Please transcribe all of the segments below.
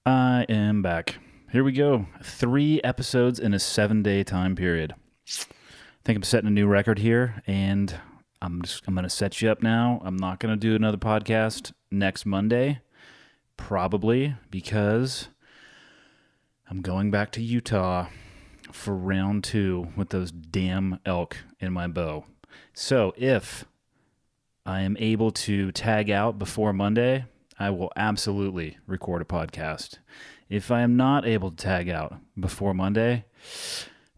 I am back. Here we go. 3 episodes in a 7-day time period. I think I'm setting a new record here, and I'm going to set you up now. I'm not going to do another podcast next Monday, probably because I'm going back to Utah for round 2 with those damn elk in my bow. So if I am able to tag out before Monday, I will absolutely record a podcast. If I am not able to tag out before Monday,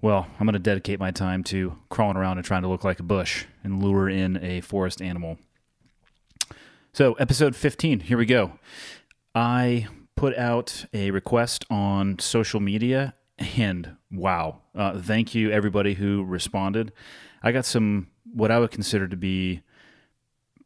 well, I'm going to dedicate my time to crawling around and trying to look like a bush and lure in a forest animal. So, episode 15, here we go. I put out a request on social media, and wow, thank you everybody who responded. I got some, what I would consider to be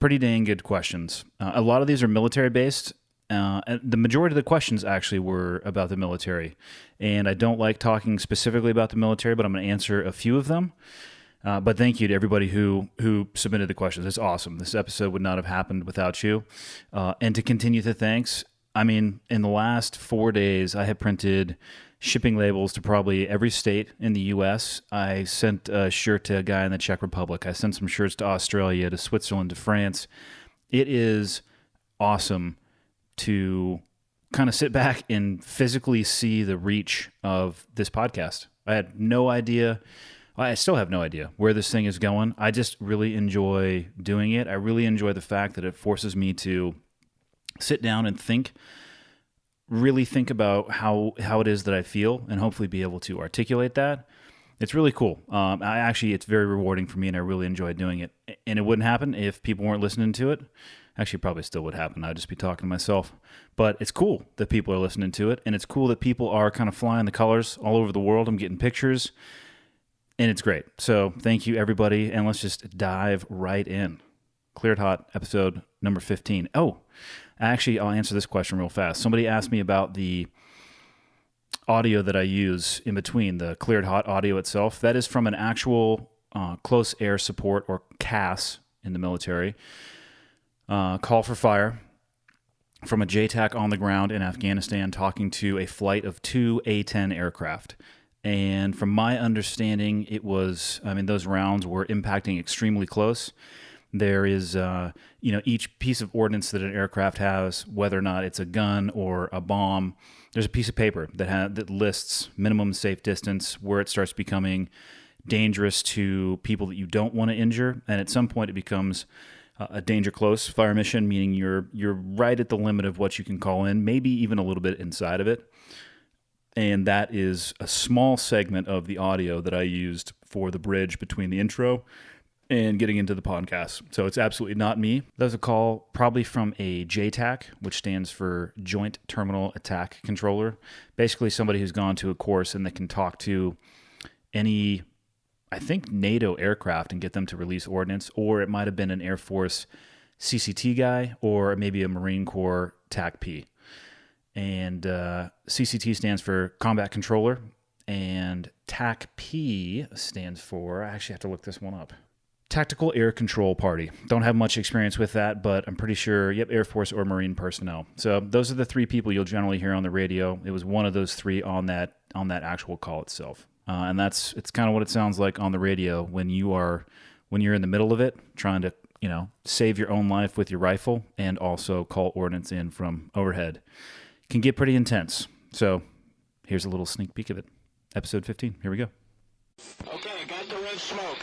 pretty dang good questions. A lot of these are military-based. And the majority of the questions actually were about the military. And I don't like talking specifically about the military, but I'm going to answer a few of them. But thank you to everybody who submitted the questions. It's awesome. This episode would not have happened without you. And to continue the thanks, I mean, in the last 4 days, I have printed shipping labels to probably every state in the U.S. I sent a shirt to a guy in the Czech Republic. I sent some shirts to Australia, to Switzerland, to France. It is awesome to kind of sit back and physically see the reach of this podcast. I had no idea. I still have no idea where this thing is going. I just really enjoy doing it. I really enjoy the fact that it forces me to sit down and really think about how it is that I feel and hopefully be able to articulate that. It's really cool. It's very rewarding for me, and I really enjoy doing it. And it wouldn't happen if people weren't listening to it. Actually, probably still would happen. I'd just be talking to myself. But it's cool that people are listening to it, and it's cool that people are kind of flying the colors all over the world. I'm getting pictures, and it's great. So thank you, everybody, and let's just dive right in. Cleared Hot, episode number 15. Oh, actually, I'll answer this question real fast. Somebody asked me about the audio that I use in between, the Cleared Hot audio itself. That is from an actual close air support, or CAS in the military, call for fire from a JTAC on the ground in Afghanistan talking to a flight of 2 A-10 aircraft. And from my understanding, those rounds were impacting extremely close. There is, each piece of ordnance that an aircraft has, whether or not it's a gun or a bomb, there's a piece of paper that lists minimum safe distance, where it starts becoming dangerous to people that you don't want to injure. And at some point, it becomes a danger close fire mission, meaning you're right at the limit of what you can call in, maybe even a little bit inside of it. And that is a small segment of the audio that I used for the bridge between the intro and getting into the podcast. So it's absolutely not me. That was a call probably from a JTAC, which stands for Joint Terminal Attack Controller. Basically somebody who's gone to a course and that can talk to any, I think, NATO aircraft and get them to release ordnance, or it might have been an Air Force CCT guy, or maybe a Marine Corps TAC-P. And CCT stands for Combat Controller, and TAC-P stands for, I actually have to look this one up, Tactical Air Control Party. Don't have much experience with that, but I'm pretty sure, Air Force or Marine personnel. So those are the 3 people you'll generally hear on the radio. It was one of those 3 on that actual call itself. And it's kind of what it sounds like on the radio when you're in the middle of it, trying to, save your own life with your rifle and also call ordnance in from overhead. It can get pretty intense. So here's a little sneak peek of it. Episode 15. Here we go. Okay, got the red smoke.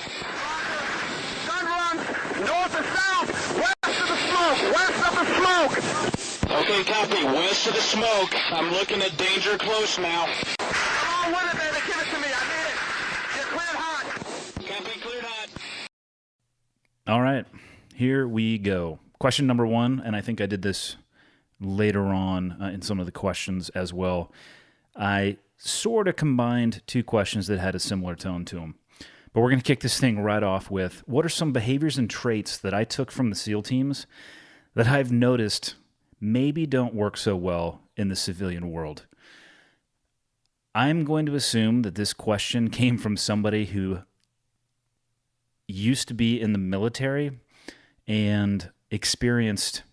Gun run! North or south! West of the smoke! West of the smoke! Okay, copy. West of the smoke. I'm looking at danger close now. Come on with it, baby. Give it to me. I need it. Get cleared hot. Copy, cleared hot. All right, here we go. Question number 1, and I think I did this later on in some of the questions as well. I sort of combined 2 questions that had a similar tone to them. But we're going to kick this thing right off with, what are some behaviors and traits that I took from the SEAL teams that I've noticed maybe don't work so well in the civilian world? I'm going to assume that this question came from somebody who used to be in the military and experienced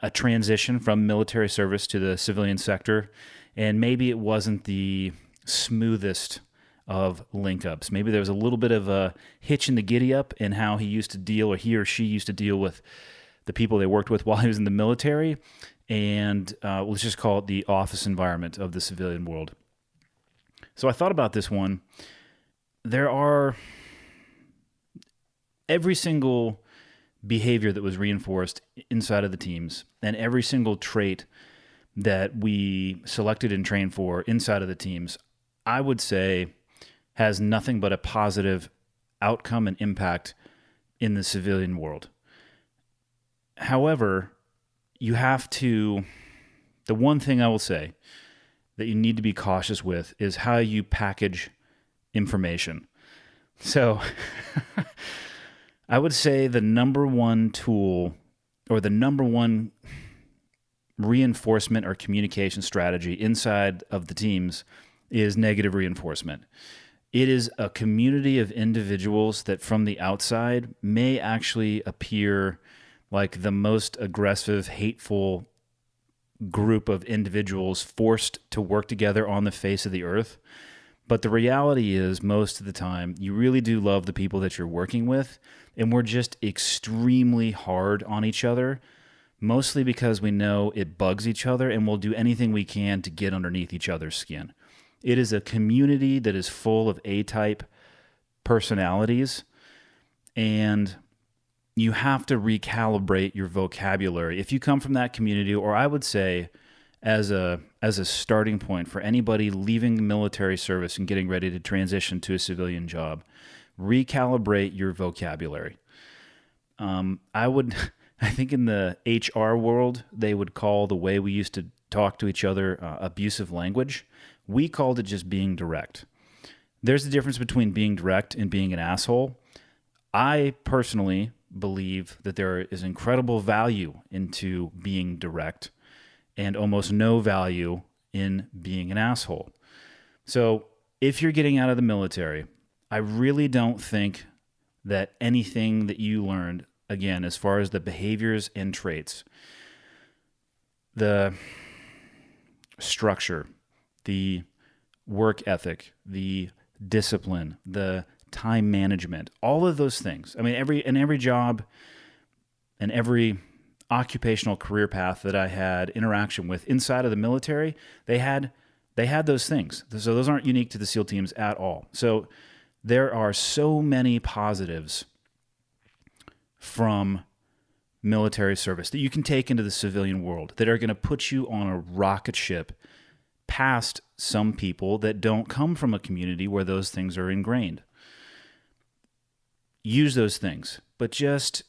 a transition from military service to the civilian sector, and maybe it wasn't the smoothest of link-ups. Maybe there was a little bit of a hitch in the giddy-up in how he used to deal, or he or she used to deal with the people they worked with while he was in the military, and let's just call it the office environment of the civilian world. So I thought about this one. There are every single behavior that was reinforced inside of the teams, and every single trait that we selected and trained for inside of the teams, I would say has nothing but a positive outcome and impact in the civilian world. However, you have to, the one thing I will say that you need to be cautious with is how you package information. So I would say the number one tool, or the number one reinforcement or communication strategy inside of the teams, is negative reinforcement. It is a community of individuals that from the outside may actually appear like the most aggressive, hateful group of individuals forced to work together on the face of the earth. But the reality is, most of the time, you really do love the people that you're working with, and we're just extremely hard on each other, mostly because we know it bugs each other, and we'll do anything we can to get underneath each other's skin. It is a community that is full of A-type personalities, and you have to recalibrate your vocabulary. If you come from that community, or I would say as a starting point for anybody leaving military service and getting ready to transition to a civilian job, recalibrate your vocabulary. I think in the HR world, they would call the way we used to talk to each other abusive language. We called it just being direct. There's a difference between being direct and being an asshole. I personally believe that there is incredible value into being direct and almost no value in being an asshole. So if you're getting out of the military, I really don't think that anything that you learned, again, as far as the behaviors and traits, the structure, the work ethic, the discipline, the time management, all of those things. I mean, every job and every occupational career path that I had interaction with inside of the military, they had those things. So those aren't unique to the SEAL teams at all. So there are so many positives from military service that you can take into the civilian world that are going to put you on a rocket ship past some people that don't come from a community where those things are ingrained. Use those things, but just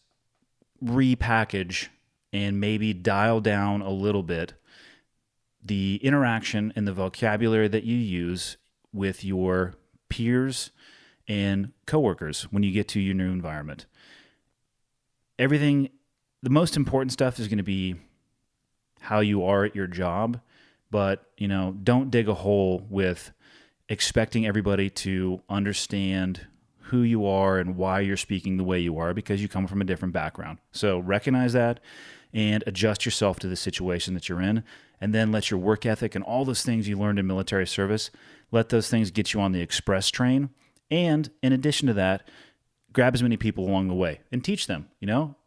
repackage and maybe dial down a little bit the interaction and the vocabulary that you use with your peers and coworkers when you get to your new environment. The most important stuff is going to be how you are at your job, but don't dig a hole with expecting everybody to understand who you are and why you're speaking the way you are, because you come from a different background. So recognize that and adjust yourself to the situation that you're in, and then let your work ethic and all those things you learned in military service, let those things get you on the express train. And in addition to that, grab as many people along the way and teach them.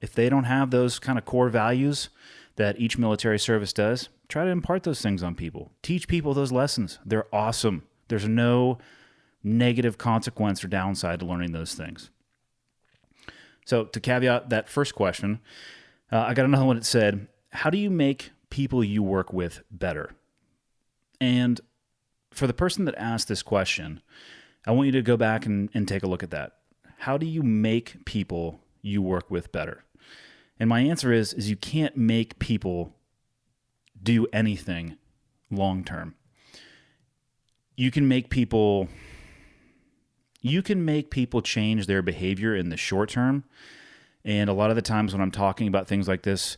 If they don't have those kind of core values that each military service does, try to impart those things on people. Teach people those lessons. They're awesome. There's no negative consequence or downside to learning those things. So to caveat that first question, I got another one that said, how do you make people you work with better? And for the person that asked this question, I want you to go back and take a look at that. How do you make people you work with better? And my answer is you can't make people do anything long term. You can make people change their behavior in the short term. And a lot of the times when I'm talking about things like this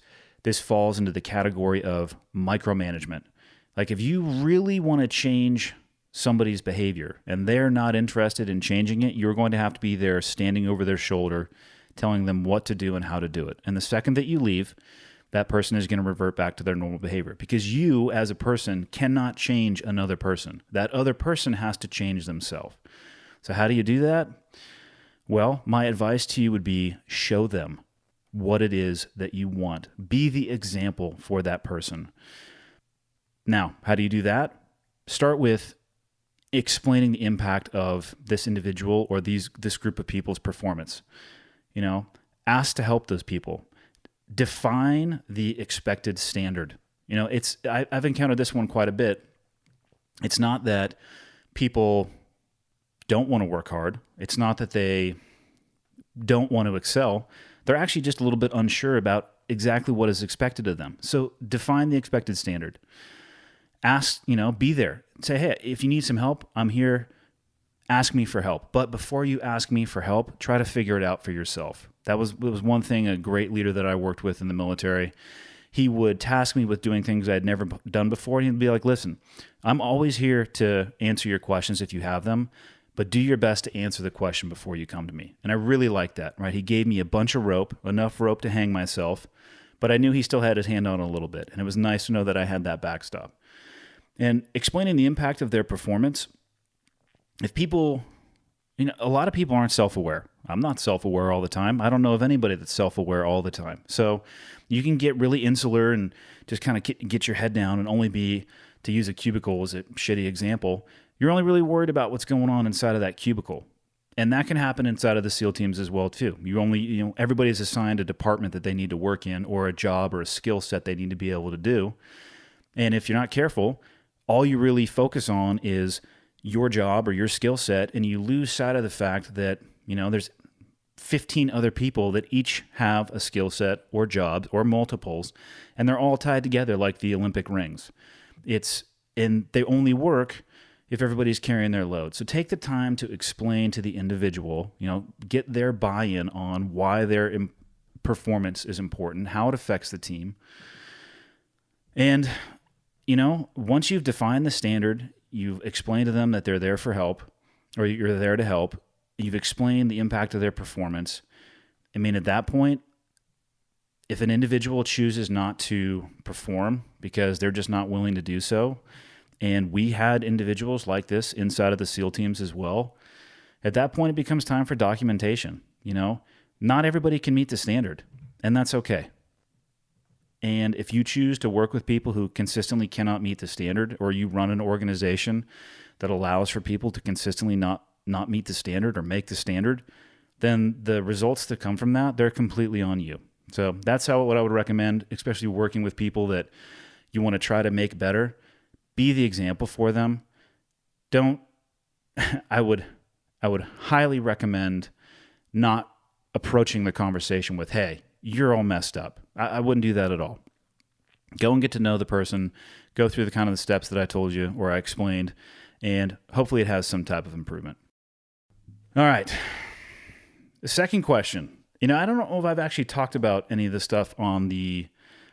falls into the category of micromanagement. Like if you really want to change somebody's behavior and they're not interested in changing it, you're going to have to be there standing over their shoulder, telling them what to do and how to do it. And the second that you leave, that person is going to revert back to their normal behavior, because you as a person cannot change another person. That other person has to change themselves. So how do you do that? Well, my advice to you would be show them what it is that you want. Be the example for that person. Now, how do you do that? Start with explaining the impact of this individual or this group of people's performance. Ask to help those people. Define the expected standard. I've encountered this one quite a bit. It's not that people don't want to work hard. It's not that they don't want to excel. They're actually just a little bit unsure about exactly what is expected of them. So define the expected standard. Ask, be there. Say, hey, if you need some help, I'm here. Ask me for help. But before you ask me for help, try to figure it out for yourself. It was one thing, a great leader that I worked with in the military. He would task me with doing things I'd never done before. And he'd be like, listen, I'm always here to answer your questions if you have them, but do your best to answer the question before you come to me. And I really liked that, right? He gave me a bunch of rope, enough rope to hang myself, but I knew he still had his hand on it a little bit. And it was nice to know that I had that backstop. And explaining the impact of their performance, if people, a lot of people aren't self-aware. I'm not self-aware all the time. I don't know of anybody that's self-aware all the time. So you can get really insular and just kind of get your head down and only be, to use a cubicle as a shitty example, you're only really worried about what's going on inside of that cubicle. And that can happen inside of the SEAL teams as well too. Everybody's assigned a department that they need to work in, or a job or a skill set they need to be able to do. And if you're not careful, all you really focus on is your job or your skill set, and you lose sight of the fact that, there's 15 other people that each have a skill set or jobs or multiples, and they're all tied together like the Olympic rings. And they only work if everybody's carrying their load. So take the time to explain to the individual, get their buy-in on why their performance is important, how it affects the team. And once you've defined the standard, you've explained to them that they're there for help, or you're there to help, you've explained the impact of their performance. At that point, if an individual chooses not to perform because they're just not willing to do so, and we had individuals like this inside of the SEAL teams as well, at that point it becomes time for documentation. Not everybody can meet the standard, and that's okay. And if you choose to work with people who consistently cannot meet the standard, or you run an organization that allows for people to consistently not meet the standard or make the standard, then the results that come from that, they're completely on you. So that's what I would recommend, especially working with people that you want to try to make better. Be the example for them. I would highly recommend not approaching the conversation with, hey, you're all messed up. I wouldn't do that at all. Go and get to know the person, go through the kind of the steps that I told you or I explained, and hopefully it has some type of improvement. All right. The second question. I don't know if I've actually talked about any of this stuff on the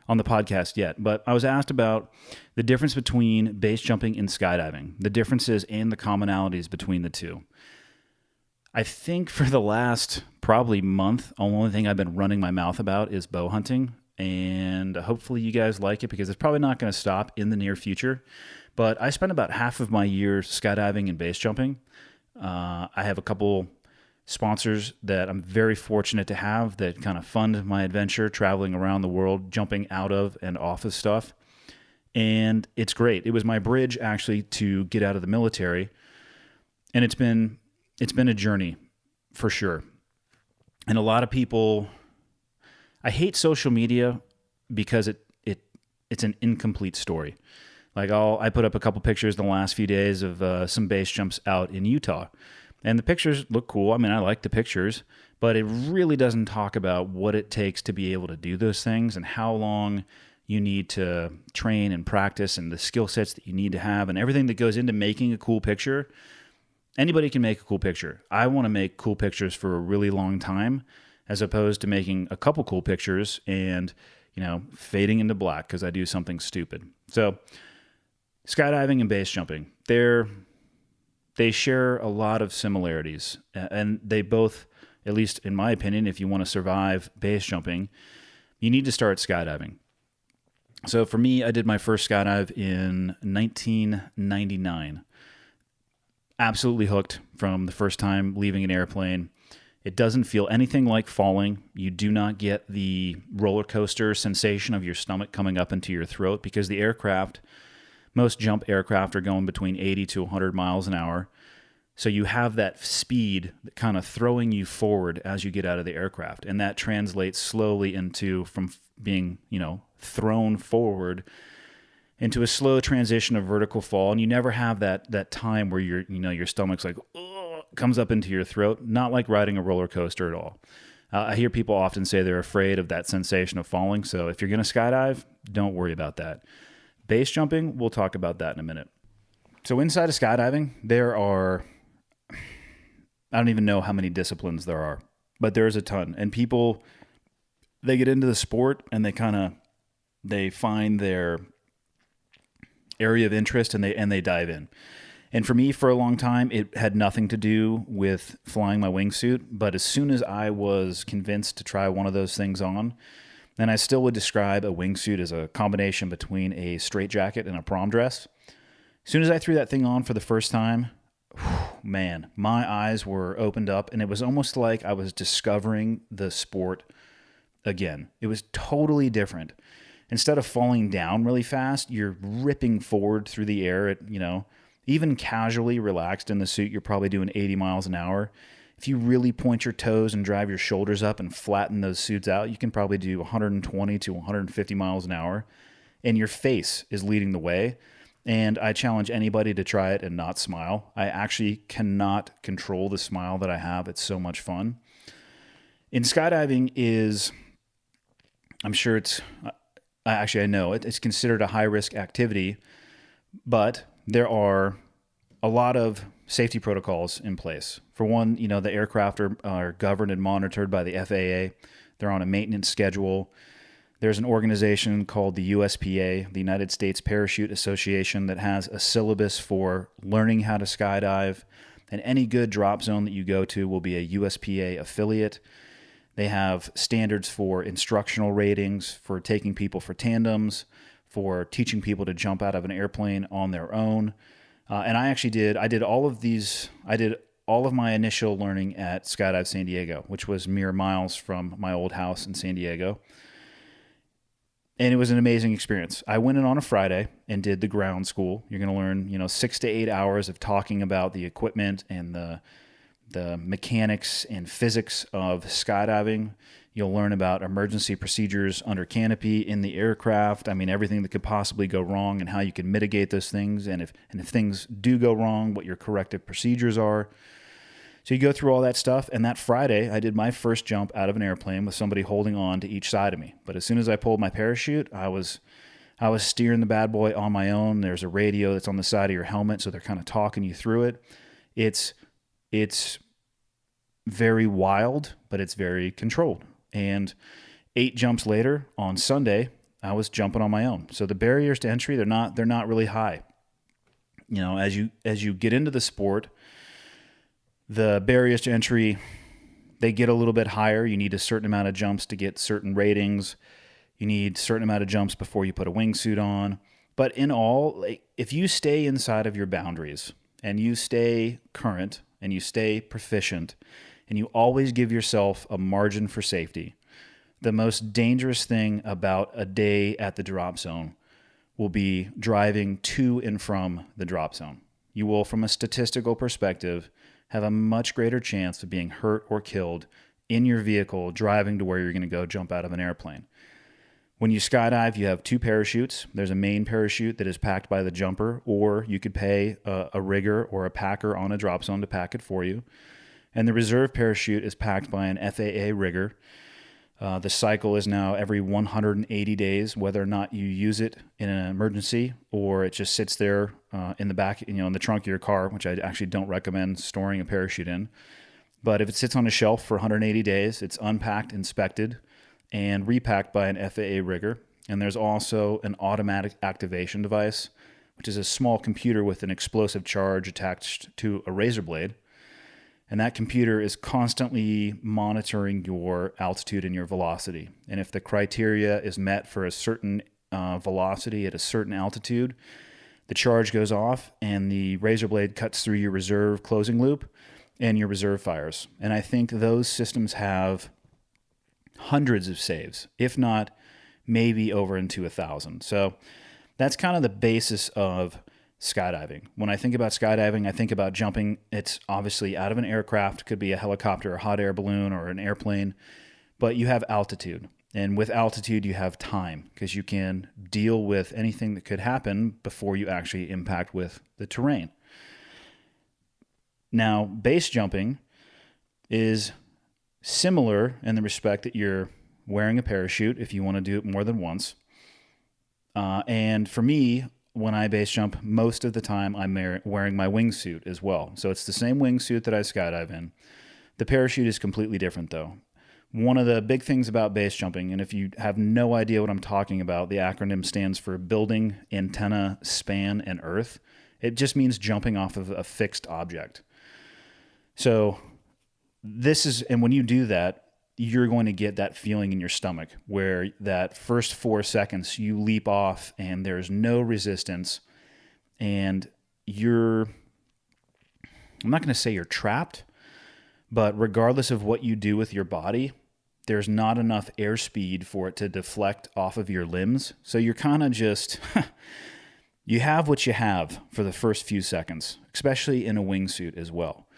podcast yet, but I was asked about the difference between base jumping and skydiving, the differences and the commonalities between the two. I think for the last probably month, the only thing I've been running my mouth about is bow hunting, and hopefully you guys like it because it's probably not going to stop in the near future. But I spent about half of my year skydiving and base jumping. I have a couple sponsors that I'm very fortunate to have that kind of fund my adventure, traveling around the world, jumping out of and off of stuff. And it's great. It was my bridge actually to get out of the military. And it's been a journey for sure. And a lot of people, I hate social media because it's an incomplete story. Like I put up a couple pictures in the last few days of some base jumps out in Utah. And the pictures look cool. I like the pictures, but it really doesn't talk about what it takes to be able to do those things and how long you need to train and practice and the skill sets that you need to have and everything that goes into making a cool picture. Anybody can make a cool picture. I want to make cool pictures for a really long time as opposed to making a couple cool pictures and, fading into black because I do something stupid. So skydiving and base jumping, they share a lot of similarities, and they both, at least in my opinion, if you want to survive base jumping, you need to start skydiving. So for me, I did my first skydive in 1999. Absolutely hooked from the first time leaving an airplane. It doesn't feel anything like falling. You do not get the roller coaster sensation of your stomach coming up into your throat because the aircraft, most jump aircraft are going between 80 to 100 miles an hour. So you have that speed kind of throwing you forward as you get out of the aircraft. And that translates slowly into from being, thrown forward into a slow transition of vertical fall. And you never have that time where your stomach's like, comes up into your throat. Not like riding a roller coaster at all. I hear people often say they're afraid of that sensation of falling. So if you're going to skydive, don't worry about that. Base jumping, we'll talk about that in a minute. So inside of skydiving, there are, I don't even know how many disciplines there are, but there's a ton. And people, they get into the sport and they find their area of interest and they dive in. And for me, for a long time, it had nothing to do with flying my wingsuit. But as soon as I was convinced to try one of those things on, then I still would describe a wingsuit as a combination between a straitjacket and a prom dress. As soon as I threw that thing on for the first time, man, my eyes were opened up, and it was almost like I was discovering the sport again. It was totally different. Instead of falling down really fast, you're ripping forward through the air at, even casually relaxed in the suit, you're probably doing 80 miles an hour. If you really point your toes and drive your shoulders up and flatten those suits out, you can probably do 120 to 150 miles an hour, and your face is leading the way. And I challenge anybody to try it and not smile. I actually cannot control the smile that I have. It's so much fun. In skydiving I'm sure I know it's considered a high-risk activity, but there are a lot of safety protocols in place. For one, the aircraft are governed and monitored by the FAA. They're on a maintenance schedule. There's an organization called the USPA, the United States Parachute Association, that has a syllabus for learning how to skydive. And any good drop zone that you go to will be a USPA affiliate. They have standards for instructional ratings, for taking people for tandems, for teaching people to jump out of an airplane on their own. And I did all of these, I did all of my initial learning at Skydive San Diego, which was mere miles from my old house in San Diego. And it was an amazing experience. I went in on a Friday and did the ground school. You're going to learn, 6 to 8 hours of talking about the equipment and the mechanics and physics of skydiving. You'll learn about emergency procedures under canopy in the aircraft. I mean, everything that could possibly go wrong and how you can mitigate those things. And if things do go wrong, what your corrective procedures are. So you go through all that stuff. And that Friday, I did my first jump out of an airplane with somebody holding on to each side of me. But as soon as I pulled my parachute, I was steering the bad boy on my own. There's a radio that's on the side of your helmet, so they're kind of talking you through it. It's very wild, but it's very controlled. And 8 jumps later on Sunday, I was jumping on my own. So the barriers to entry, they're not really high. As you get into the sport, the barriers to entry, they get a little bit higher. You need a certain amount of jumps to get certain ratings. You need a certain amount of jumps before you put a wingsuit on. But in all, if you stay inside of your boundaries and you stay current and you stay proficient, and you always give yourself a margin for safety, the most dangerous thing about a day at the drop zone will be driving to and from the drop zone. You will, from a statistical perspective, have a much greater chance of being hurt or killed in your vehicle driving to where you're going to go jump out of an airplane. When you skydive, you have 2 parachutes. There's a main parachute that is packed by the jumper, or you could pay a rigger or a packer on a drop zone to pack it for you. And the reserve parachute is packed by an FAA rigger. The cycle is now every 180 days, whether or not you use it in an emergency or it just sits there in the back, in the trunk of your car, which I actually don't recommend storing a parachute in. But if it sits on a shelf for 180 days, it's unpacked, inspected, and repacked by an FAA rigger. And there's also an automatic activation device, which is a small computer with an explosive charge attached to a razor blade. And that computer is constantly monitoring your altitude and your velocity. And if the criteria is met for a certain velocity at a certain altitude, the charge goes off and the razor blade cuts through your reserve closing loop and your reserve fires. And I think those systems have hundreds of saves, if not maybe over into 1,000. So that's kind of the basis of skydiving. When I think about skydiving, I think about jumping. It's obviously out of an aircraft, could be a helicopter, a hot air balloon, or an airplane, but you have altitude. And with altitude, you have time because you can deal with anything that could happen before you actually impact with the terrain. Now, base jumping is similar in the respect that you're wearing a parachute if you want to do it more than once. And for me, when I base jump, most of the time I'm wearing my wingsuit as well. So it's the same wingsuit that I skydive in. The parachute is completely different though. One of the big things about base jumping, and if you have no idea what I'm talking about, the acronym stands for Building, Antenna, Span, and Earth. It just means jumping off of a fixed object. So and when you do that, you're going to get that feeling in your stomach where that first 4 seconds you leap off and there's no resistance and I'm not going to say you're trapped, but regardless of what you do with your body, there's not enough airspeed for it to deflect off of your limbs. So you're kind of just, you have what you have for the first few seconds, especially in a wingsuit as well.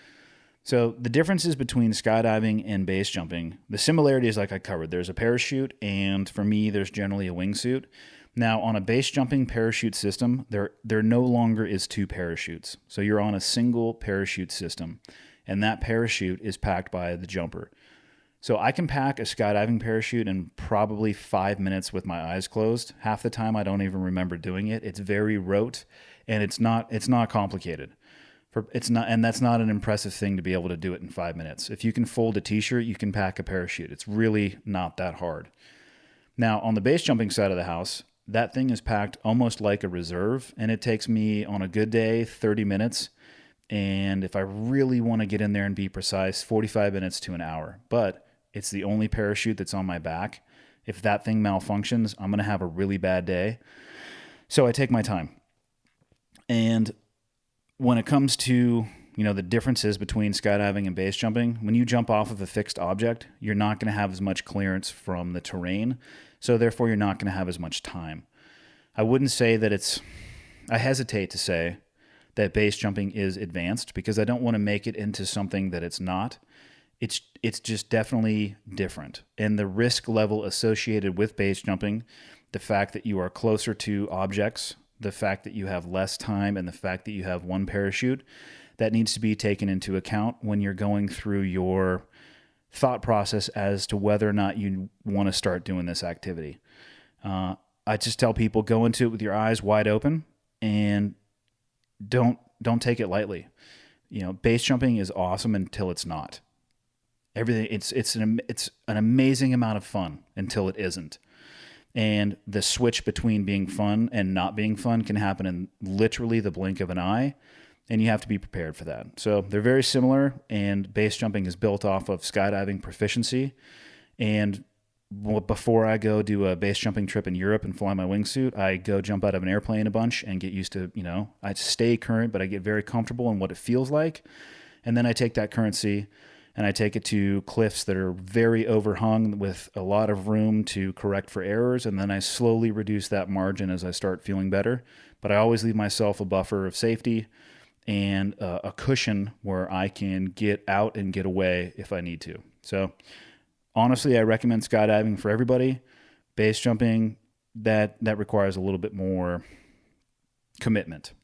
So the differences between skydiving and base jumping, the similarities like I covered, there's a parachute and for me, there's generally a wingsuit. Now on a base jumping parachute system, there no longer is 2 parachutes. So you're on a single parachute system and that parachute is packed by the jumper. So I can pack a skydiving parachute in probably 5 minutes with my eyes closed. Half the time I don't even remember doing it. It's very rote and it's not complicated. And that's not an impressive thing to be able to do it in 5 minutes. If you can fold a t-shirt, you can pack a parachute. It's really not that hard. Now on the base jumping side of the house, that thing is packed almost like a reserve and it takes me on a good day 30 minutes. And if I really want to get in there and be precise, 45 minutes to an hour. But it's the only parachute that's on my back. If that thing malfunctions, I'm going to have a really bad day. So I take my time. And when it comes to, the differences between skydiving and base jumping, when you jump off of a fixed object, you're not going to have as much clearance from the terrain. So therefore, you're not going to have as much time. I wouldn't say that I hesitate to say that base jumping is advanced because I don't want to make it into something that it's not. It's just definitely different. And the risk level associated with base jumping, the fact that you are closer to objects, the fact that you have less time, and the fact that you have one parachute, that needs to be taken into account when you're going through your thought process as to whether or not you want to start doing this activity. I just tell people, go into it with your eyes wide open and don't take it lightly. Base jumping is awesome until it's not. Everything it's an amazing amount of fun until it isn't. And the switch between being fun and not being fun can happen in literally the blink of an eye, and you have to be prepared for that. So they're very similar, and base jumping is built off of skydiving proficiency. And before I go do a base jumping trip in Europe and fly my wingsuit, I go jump out of an airplane a bunch and get used to, I stay current, but I get very comfortable in what it feels like. And then I take that currency and I take it to cliffs that are very overhung with a lot of room to correct for errors, and then I slowly reduce that margin as I start feeling better. But I always leave myself a buffer of safety and a cushion where I can get out and get away if I need to. So honestly, I recommend skydiving for everybody. Base jumping, that requires a little bit more commitment.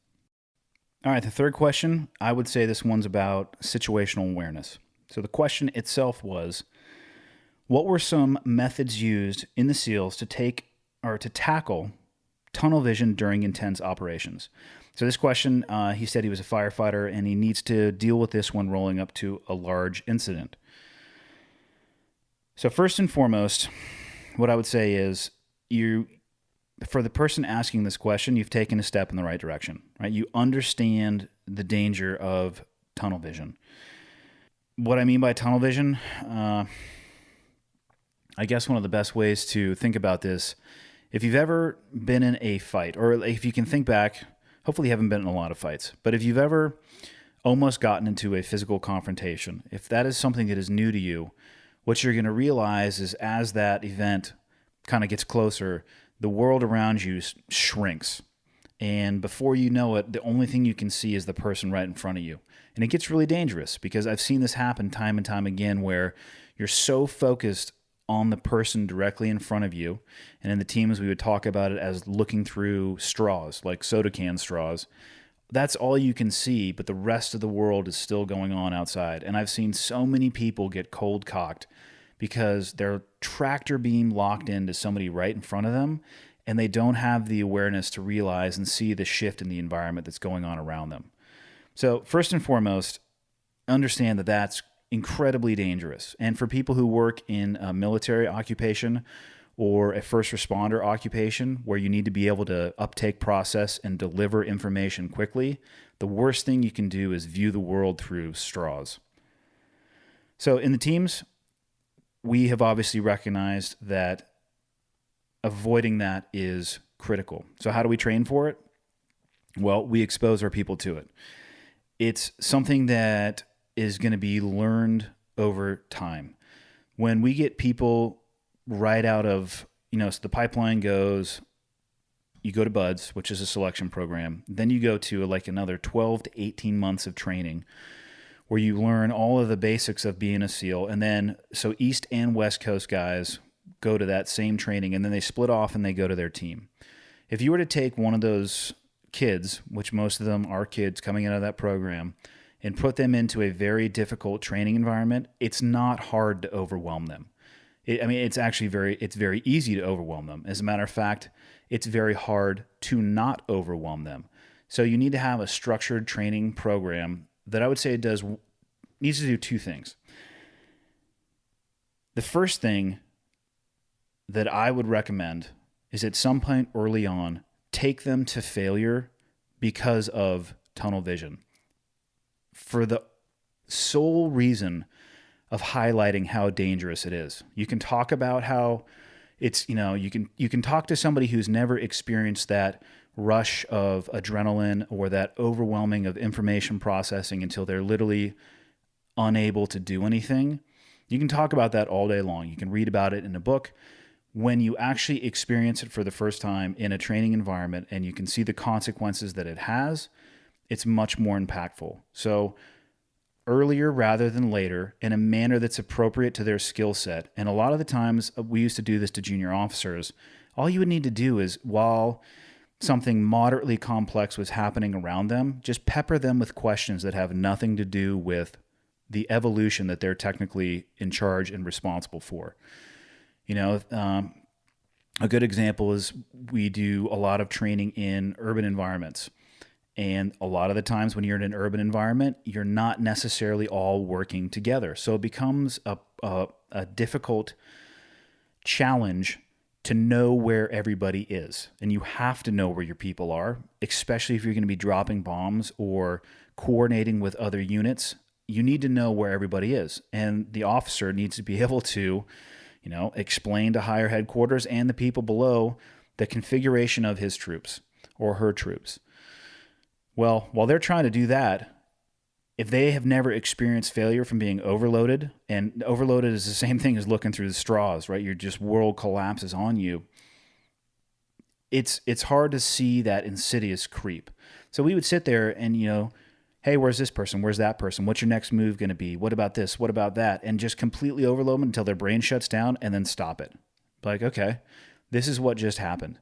All right, the third question, I would say this one's about situational awareness. So the question itself was, what were some methods used in the SEALs to tackle tunnel vision during intense operations? So this question, he said he was a firefighter and he needs to deal with this when rolling up to a large incident. So first and foremost, what I would say is for the person asking this question, you've taken a step in the right direction, right? You understand the danger of tunnel vision. What I mean by tunnel vision, I guess one of the best ways to think about this If you've ever been in a fight, or if you can think back, hopefully you haven't been in a lot of fights, but if you've ever almost gotten into a physical confrontation, if that is something that is new to you, what you're going to realize is as that event kind of gets closer, the world around you shrinks. And before you know it, the only thing you can see is the person right in front of you. And it gets really dangerous because I've seen this happen time and time again where you're so focused on the person directly in front of you. And in the teams, we would talk about it as looking through straws, like soda can straws. That's all you can see, but the rest of the world is still going on outside. And I've seen so many people get cold cocked because their tractor beam locked into somebody right in front of them, and they don't have the awareness to realize and see the shift in the environment that's going on around them. So first and foremost, understand that that's incredibly dangerous. And for people who work in a military occupation or a first responder occupation where you need to be able to uptake, process, and deliver information quickly, the worst thing you can do is view the world through straws. So in the teams, we have obviously recognized that avoiding that is critical. So how do we train for it? Well, we expose our people to it. It's something that is going to be learned over time. When we get people right out of, so the pipeline goes, you go to BUDS, which is a selection program. Then you go to like another 12 to 18 months of training where you learn all of the basics of being a SEAL. And then, so East and West Coast guys go to that same training, and then they split off and they go to their team. If you were to take one of those kids, which most of them are kids coming out of that program, and put them into a very difficult training environment, it's not hard to overwhelm them. It's actually very easy to overwhelm them. As a matter of fact, it's very hard to not overwhelm them. So you need to have a structured training program that I would say needs to do two things. The first thing that I would recommend is at some point early on, take them to failure because of tunnel vision, for the sole reason of highlighting how dangerous it is. You can talk about how it's, you can talk to somebody who's never experienced that rush of adrenaline or that overwhelming of information processing until they're literally unable to do anything. You can talk about that all day long. You can read about it in a book. When you actually experience it for the first time in a training environment and you can see the consequences that it has, it's much more impactful. So earlier rather than later, in a manner that's appropriate to their skill set. And a lot of the times, we used to do this to junior officers. All you would need to do is, while something moderately complex was happening around them, just pepper them with questions that have nothing to do with the evolution that they're technically in charge and responsible for. A good example is we do a lot of training in urban environments. And a lot of the times when you're in an urban environment, you're not necessarily all working together. So it becomes a difficult challenge to know where everybody is. And you have to know where your people are, especially if you're going to be dropping bombs or coordinating with other units. You need to know where everybody is. And the officer needs to be able to explain to higher headquarters and the people below the configuration of his troops or her troops. Well, while they're trying to do that, if they have never experienced failure from being overloaded, and overloaded is the same thing as looking through the straws, right? Your just world collapses on you. It's hard to see that insidious creep. So we would sit there and, hey, where's this person? Where's that person? What's your next move going to be? What about this? What about that? And just completely overload them until their brain shuts down and then stop it. Like, okay, this is what just happened.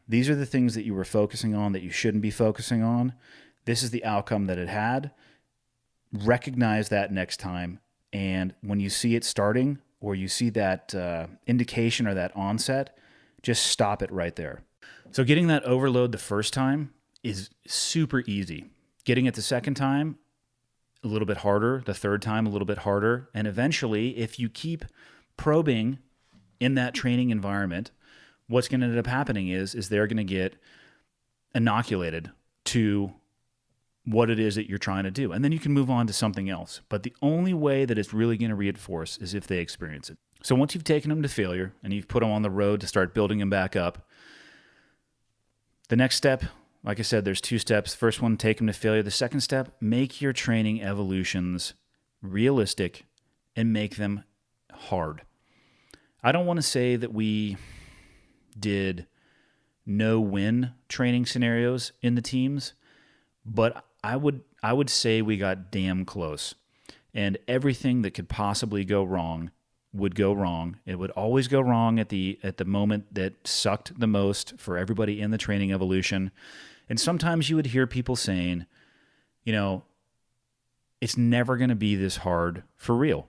These are the things that you were focusing on that you shouldn't be focusing on. This is the outcome that it had. Recognize that next time. And when you see it starting or you see that indication or that onset, just stop it right there. So getting that overload the first time is super easy. Getting it the second time, a little bit harder. The third time, a little bit harder. And eventually, if you keep probing in that training environment, what's going to end up happening is they're going to get inoculated to what it is that you're trying to do. And then you can move on to something else. But the only way that it's really going to reinforce is if they experience it. So once you've taken them to failure and you've put them on the road to start building them back up, The next step, like I said, there's 2 steps. First one, take them to failure. The second step, make your training evolutions realistic and make them hard. I don't want to say that we did no-win training scenarios in the teams, but I would say we got damn close. And everything that could possibly go wrong would go wrong. It would always go wrong at the moment that sucked the most for everybody in the training evolution. And sometimes you would hear people saying, you know, it's never going to be this hard for real.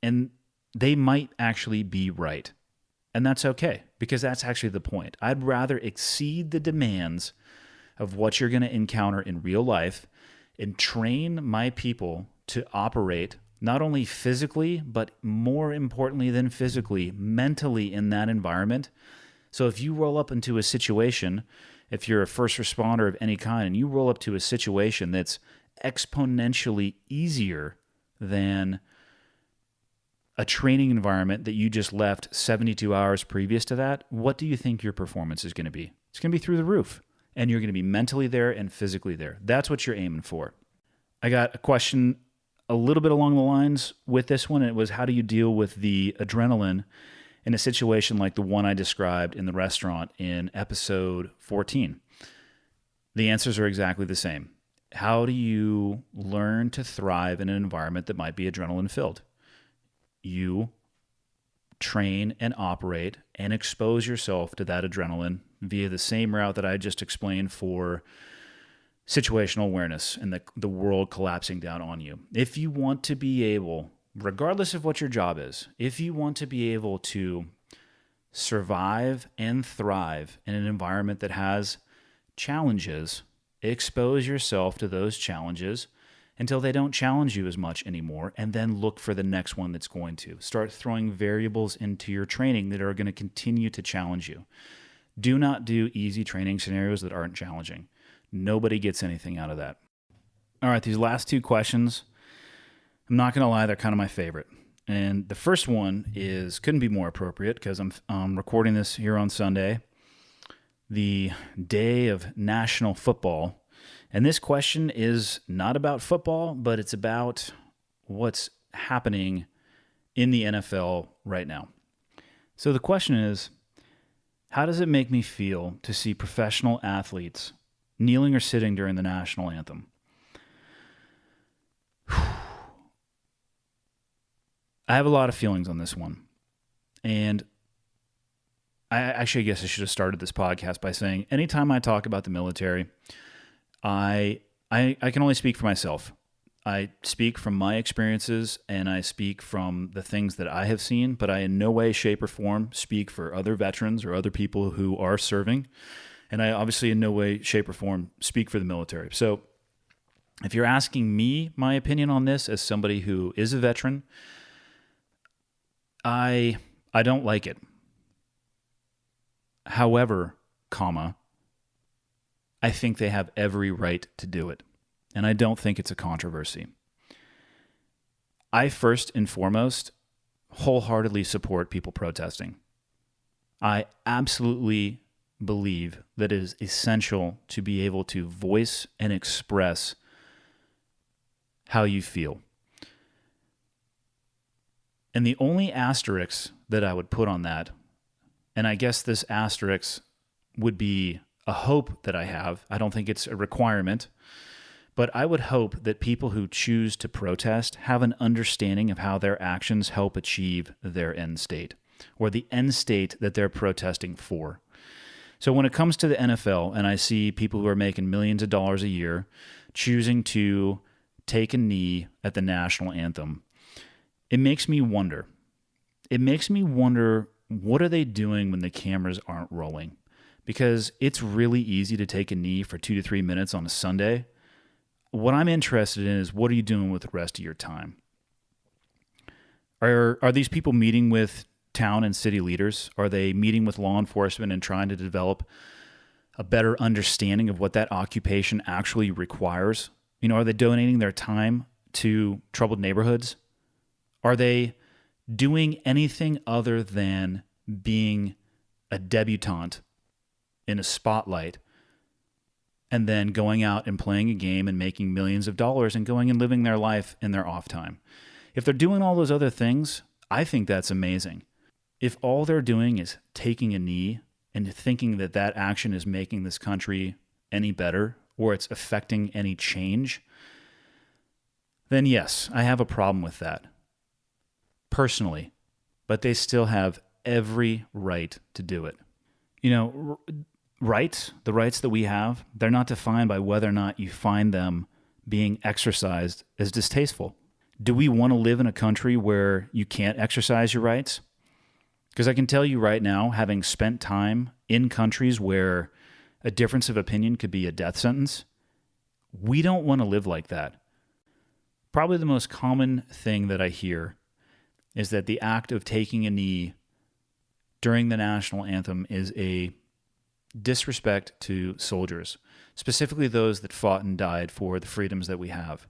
And they might actually be right. And that's okay, because that's actually the point. I'd rather exceed the demands of what you're going to encounter in real life and train my people to operate not only physically, but more importantly than physically, mentally in that environment. So if you roll up into a situation, if you're a first responder of any kind, and you roll up to a situation that's exponentially easier than a training environment that you just left 72 hours previous to that, what do you think your performance is going to be? It's going to be through the roof. And you're going to be mentally there and physically there. That's what you're aiming for. I got a question a little bit along the lines with this one. And it was, how do you deal with the adrenaline in a situation like the one I described in the restaurant in episode 14? The answers are exactly the same. How do you learn to thrive in an environment that might be adrenaline filled? You train and operate and expose yourself to that adrenaline via the same route that I just explained for situational awareness and the world collapsing down on you. If you want to be able, regardless of what your job is, if you want to be able to survive and thrive in an environment that has challenges, expose yourself to those challenges until they don't challenge you as much anymore, and then look for the next one that's going to. Start throwing variables into your training that are going to continue to challenge you. Do not do easy training scenarios that aren't challenging. Nobody gets anything out of that. All right, these last 2 questions, I'm not going to lie, they're kind of my favorite. And the first one couldn't be more appropriate because I'm recording this here on Sunday, the day of national football. And this question is not about football, but it's about what's happening in the NFL right now. So the question is, how does it make me feel to see professional athletes kneeling or sitting during the national anthem? I have a lot of feelings on this one. And I guess I should have started this podcast by saying, anytime I talk about the military, I can only speak for myself. I speak from my experiences and I speak from the things that I have seen, but I in no way, shape, or form speak for other veterans or other people who are serving. And I obviously in no way, shape, or form speak for the military. So if you're asking me my opinion on this as somebody who is a veteran, I don't like it. However, I think they have every right to do it. And I don't think it's a controversy. I first and foremost wholeheartedly support people protesting. I absolutely believe that it is essential to be able to voice and express how you feel. And the only asterisk that I would put on that, and I guess this asterisk would be a hope that I have. I don't think it's a requirement, but I would hope that people who choose to protest have an understanding of how their actions help achieve their end state or the end state that they're protesting for. So when it comes to the NFL and I see people who are making millions of dollars a year choosing to take a knee at the national anthem, it makes me wonder. It makes me wonder, what are they doing when the cameras aren't rolling? Because it's really easy to take a knee for 2 to 3 minutes on a Sunday. What I'm interested in is, what are you doing with the rest of your time? Are these people meeting with town and city leaders? Are they meeting with law enforcement and trying to develop a better understanding of what that occupation actually requires? Are they donating their time to troubled neighborhoods? Are they doing anything other than being a debutante in a spotlight and then going out and playing a game and making millions of dollars and going and living their life in their off time. If they're doing all those other things, I think that's amazing. If all they're doing is taking a knee and thinking that that action is making this country any better or it's affecting any change, then yes, I have a problem with that personally, but they still have every right to do it. You know, rights, the rights that we have, they're not defined by whether or not you find them being exercised as distasteful. Do we want to live in a country where you can't exercise your rights? Because I can tell you right now, having spent time in countries where a difference of opinion could be a death sentence, we don't want to live like that. Probably the most common thing that I hear is that the act of taking a knee during the national anthem is a disrespect to soldiers, specifically those that fought and died for the freedoms that we have.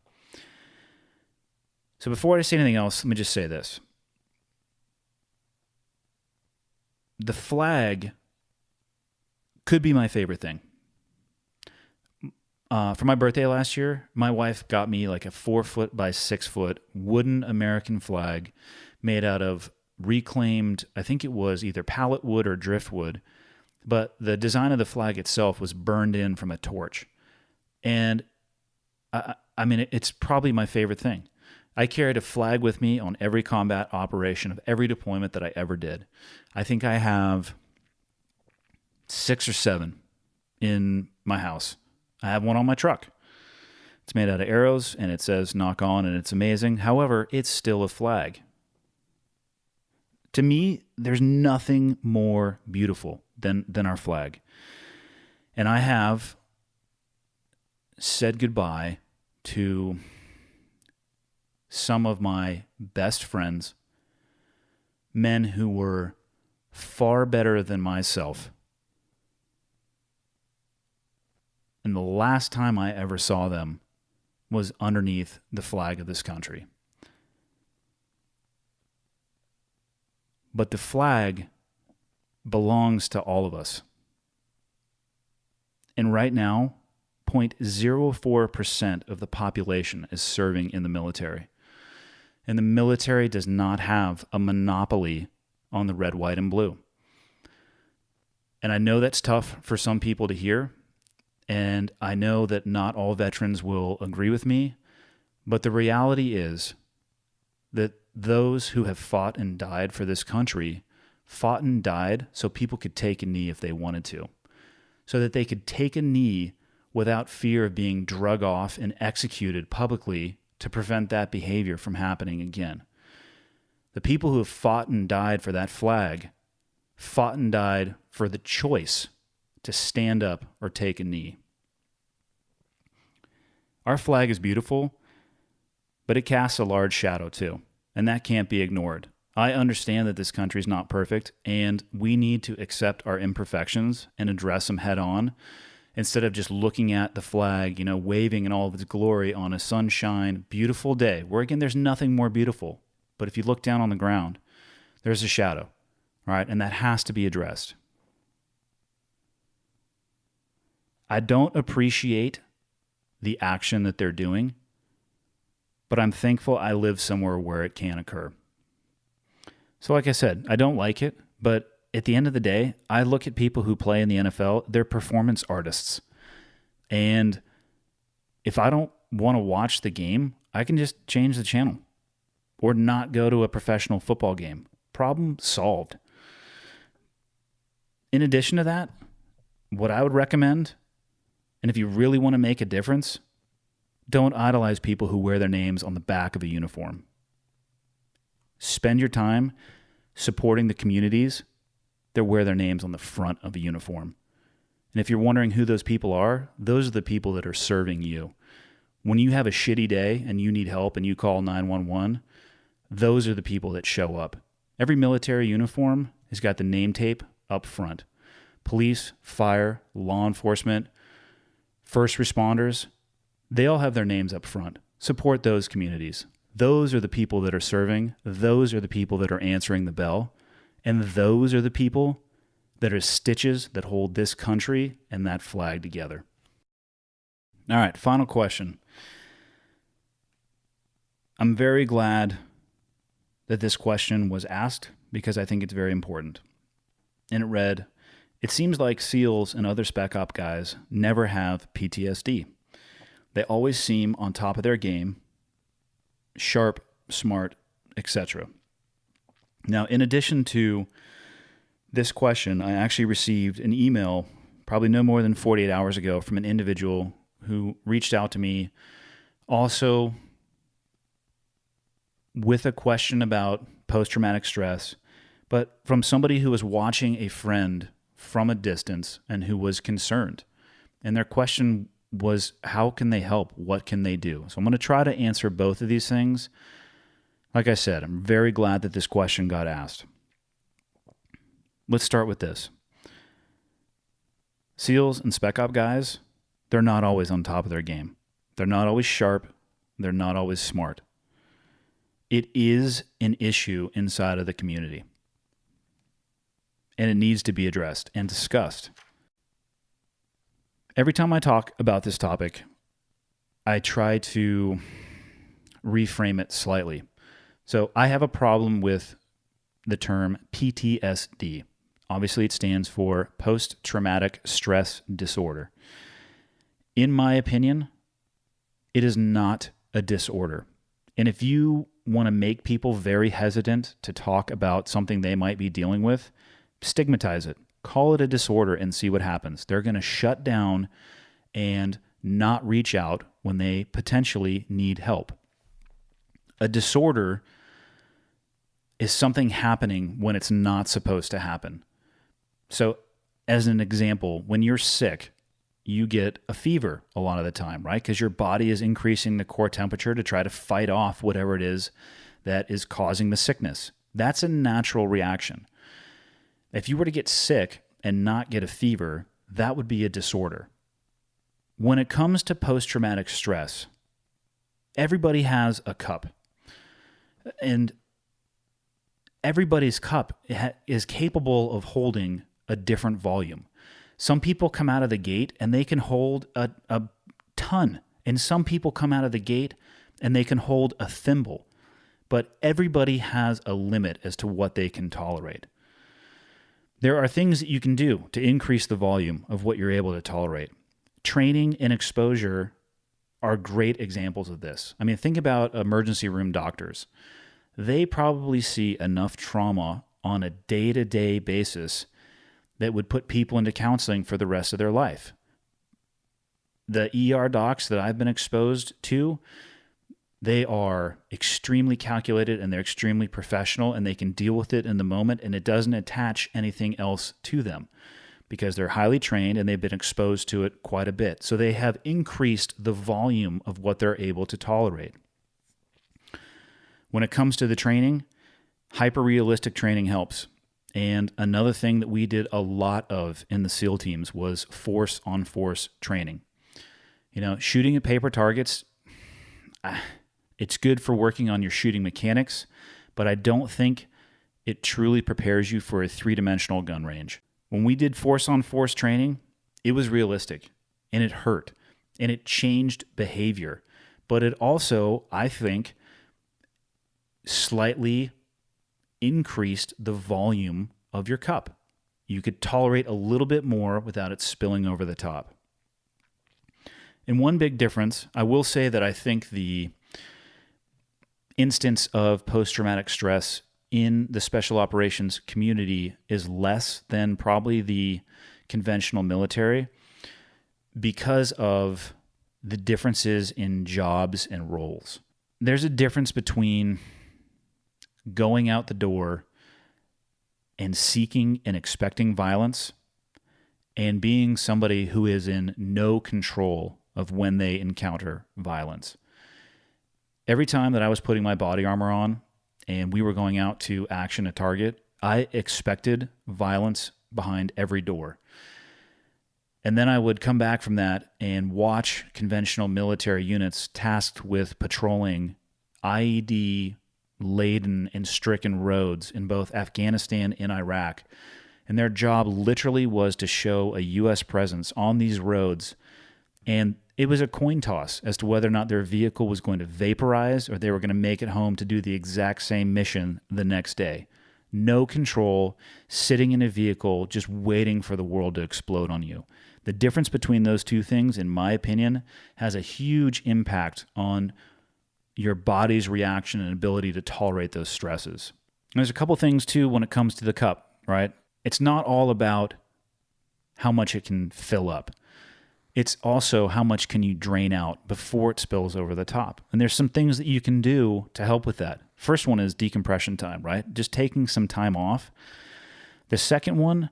So before I say anything else, let me just say this. The flag could be my favorite thing. For my birthday last year, my wife got me like a 4-foot by 6-foot wooden American flag made out of reclaimed, I think it was either pallet wood or driftwood, but the design of the flag itself was burned in from a torch. And I mean, it's probably my favorite thing. I carried a flag with me on every combat operation of every deployment that I ever did. I think I have 6 or 7 in my house. I have one on my truck. It's made out of arrows and it says knock on and it's amazing. However, it's still a flag. To me, there's nothing more beautiful than our flag. And I have said goodbye to some of my best friends, men who were far better than myself. And the last time I ever saw them was underneath the flag of this country. But the flag belongs to all of us. And right now, 0.04% of the population is serving in the military. And the military does not have a monopoly on the red, white, and blue. And I know that's tough for some people to hear. And I know that not all veterans will agree with me. But the reality is that those who have fought and died for this country fought and died so people could take a knee if they wanted to. So that they could take a knee without fear of being drug off and executed publicly to prevent that behavior from happening again. The people who have fought and died for that flag fought and died for the choice to stand up or take a knee. Our flag is beautiful, but it casts a large shadow too, and that can't be ignored. I understand that this country is not perfect, and we need to accept our imperfections and address them head on, instead of just looking at the flag, waving in all of its glory on a sunshine, beautiful day, where again, there's nothing more beautiful. But if you look down on the ground, there's a shadow, right? And that has to be addressed. I don't appreciate the action that they're doing, but I'm thankful I live somewhere where it can occur. So like I said, I don't like it, but at the end of the day, I look at people who play in the NFL, they're performance artists. And if I don't want to watch the game, I can just change the channel or not go to a professional football game. Problem solved. In addition to that, what I would recommend, and if you really want to make a difference, don't idolize people who wear their names on the back of a uniform. Spend your time supporting the communities that wear their names on the front of a uniform. And if you're wondering who those people are, those are the people that are serving you. When you have a shitty day and you need help and you call 911, those are the people that show up. Every military uniform has got the name tape up front. Police, fire, law enforcement, first responders, they all have their names up front. Support those communities. Those are the people that are serving. Those are the people that are answering the bell. And those are the people that are stitches that hold this country and that flag together. All right, final question. I'm very glad that this question was asked because I think it's very important. And it read, "It seems like SEALs and other Spec Op guys never have PTSD. They always seem on top of their game, sharp, smart, etc." Now, in addition to this question, I actually received an email probably no more than 48 hours ago from an individual who reached out to me also with a question about post-traumatic stress, but from somebody who was watching a friend from a distance and who was concerned. And their question was, how can they help? What can they do? So I'm going to try to answer both of these things. Like I said, I'm very glad that this question got asked. Let's start with this. SEALs and Spec Op guys, they're not always on top of their game. They're not always sharp. They're not always smart. It is an issue inside of the community. And it needs to be addressed and discussed. Every time I talk about this topic, I try to reframe it slightly. So I have a problem with the term PTSD. Obviously, it stands for post-traumatic stress disorder. In my opinion, it is not a disorder. And if you want to make people very hesitant to talk about something they might be dealing with, stigmatize it. Call it a disorder and see what happens. They're going to shut down and not reach out when they potentially need help. A disorder is something happening when it's not supposed to happen. So, as an example, when you're sick, you get a fever a lot of the time, right? Because your body is increasing the core temperature to try to fight off whatever it is that is causing the sickness. That's a natural reaction. If you were to get sick and not get a fever, that would be a disorder. When it comes to post-traumatic stress, everybody has a cup. And everybody's cup is capable of holding a different volume. Some people come out of the gate and they can hold a ton. And some people come out of the gate and they can hold a thimble. But everybody has a limit as to what they can tolerate. There are things that you can do to increase the volume of what you're able to tolerate. Training and exposure are great examples of this. I mean, think about emergency room doctors. They probably see enough trauma on a day-to-day basis that would put people into counseling for the rest of their life. The ER docs that I've been exposed to, they are extremely calculated and they're extremely professional and they can deal with it in the moment and it doesn't attach anything else to them because they're highly trained and they've been exposed to it quite a bit. So they have increased the volume of what they're able to tolerate. When it comes to the training, hyper-realistic training helps. And another thing that we did a lot of in the SEAL teams was force-on-force training. You know, shooting at paper targets, it's good for working on your shooting mechanics, but I don't think it truly prepares you for a three-dimensional gun range. When we did force-on-force training, it was realistic, and it hurt, and it changed behavior. But it also, I think, slightly increased the volume of your cup. You could tolerate a little bit more without it spilling over the top. And one big difference, I will say that I think the instance of post-traumatic stress in the special operations community is less than probably the conventional military because of the differences in jobs and roles. There's a difference between going out the door and seeking and expecting violence and being somebody who is in no control of when they encounter violence. Every time that I was putting my body armor on and we were going out to action a target, I expected violence behind every door. And then I would come back from that and watch conventional military units tasked with patrolling IED laden and stricken roads in both Afghanistan and Iraq. And their job literally was to show a U.S. presence on these roads. And it was a coin toss as to whether or not their vehicle was going to vaporize or they were going to make it home to do the exact same mission the next day. No control, sitting in a vehicle, just waiting for the world to explode on you. The difference between those two things, in my opinion, has a huge impact on your body's reaction and ability to tolerate those stresses. And there's a couple things, too, when it comes to the cup, right? It's not all about how much it can fill up. It's also how much can you drain out before it spills over the top. And there's some things that you can do to help with that. First one is decompression time, right? Just taking some time off. The second one,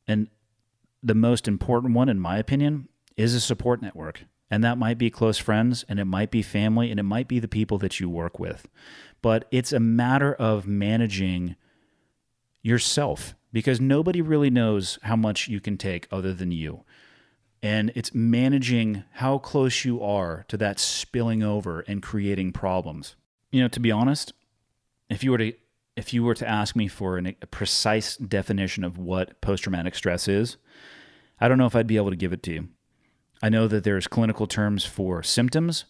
and the most important one, in my opinion, is a support network. And that might be close friends, and it might be family, and it might be the people that you work with. But it's a matter of managing yourself, because nobody really knows how much you can take other than you. And it's managing how close you are to that spilling over and creating problems. You know, to be honest, if you were to ask me for a precise definition of what post-traumatic stress is, I don't know if I'd be able to give it to you. I know that there's clinical terms for symptoms,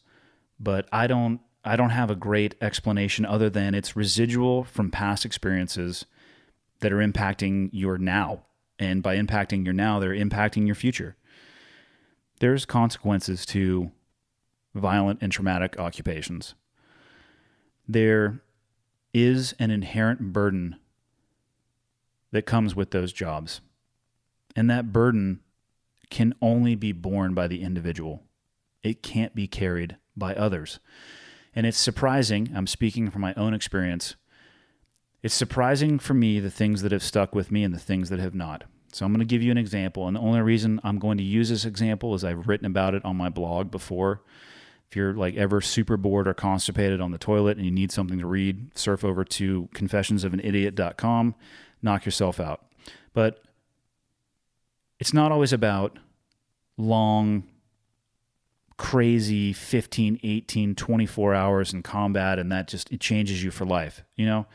but I don't have a great explanation other than it's residual from past experiences that are impacting your now. And by impacting your now, they're impacting your future. There's consequences to violent and traumatic occupations. There is an inherent burden that comes with those jobs. And that burden can only be borne by the individual. It can't be carried by others. And it's surprising, I'm speaking from my own experience, it's surprising for me the things that have stuck with me and the things that have not. So I'm going to give you an example, and the only reason I'm going to use this example is I've written about it on my blog before. If you're like ever super bored or constipated on the toilet and you need something to read, surf over to confessionsofanIdiot.com, knock yourself out. But it's not always about long, crazy 15, 18, 24 hours in combat, and that just, it changes you for life, you know?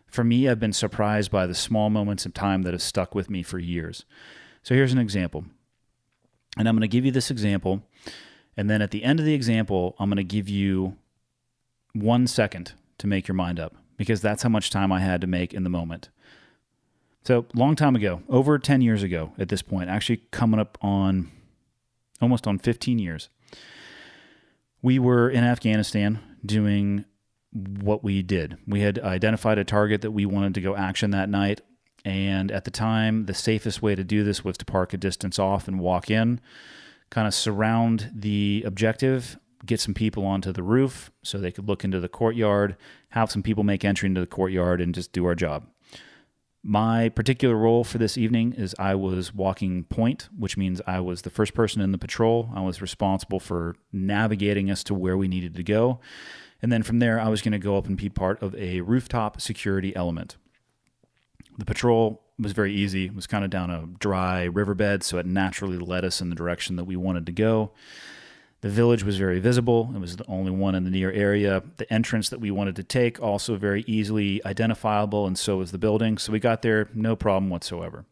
For me, I've been surprised by the small moments of time that have stuck with me for years. So here's an example. And I'm going to give you this example. And then at the end of the example, I'm going to give you 1 second to make your mind up, because that's how much time I had to make in the moment. So long time ago, over 10 years ago at this point, actually coming up on almost on 15 years, we were in Afghanistan doing what we did. We had identified a target that we wanted to go action that night, and at the time, the safest way to do this was to park a distance off and walk in, kind of surround the objective, get some people onto the roof so they could look into the courtyard, have some people make entry into the courtyard, and just do our job. My particular role for this evening is I was walking point, which means I was the first person in the patrol. I was responsible for navigating us to where we needed to go. And then from there, I was going to go up and be part of a rooftop security element. The patrol was very easy. It was kind of down a dry riverbed, so it naturally led us in the direction that we wanted to go. The village was very visible. It was the only one in the near area. The entrance that we wanted to take also very easily identifiable, and so was the building. So we got there, no problem whatsoever.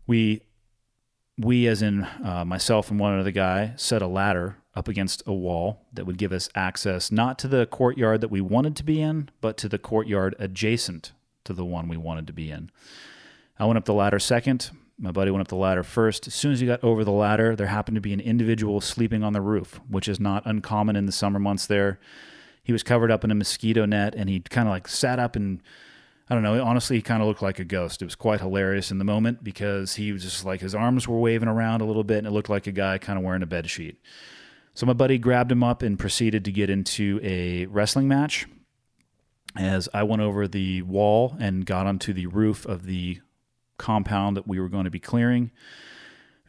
We as in myself and one other guy, set a ladder up against a wall that would give us access not to the courtyard that we wanted to be in, but to the courtyard adjacent to the one we wanted to be in. I went up the ladder second. My buddy went up the ladder first. As soon as he got over the ladder, there happened to be an individual sleeping on the roof, which is not uncommon in the summer months there. He was covered up in a mosquito net, and he kind of like sat up and, I don't know, honestly, he kind of looked like a ghost. It was quite hilarious in the moment because he was just like, his arms were waving around a little bit, and it looked like a guy kind of wearing a bed sheet. So my buddy grabbed him up and proceeded to get into a wrestling match. As I went over the wall and got onto the roof of the compound that we were going to be clearing,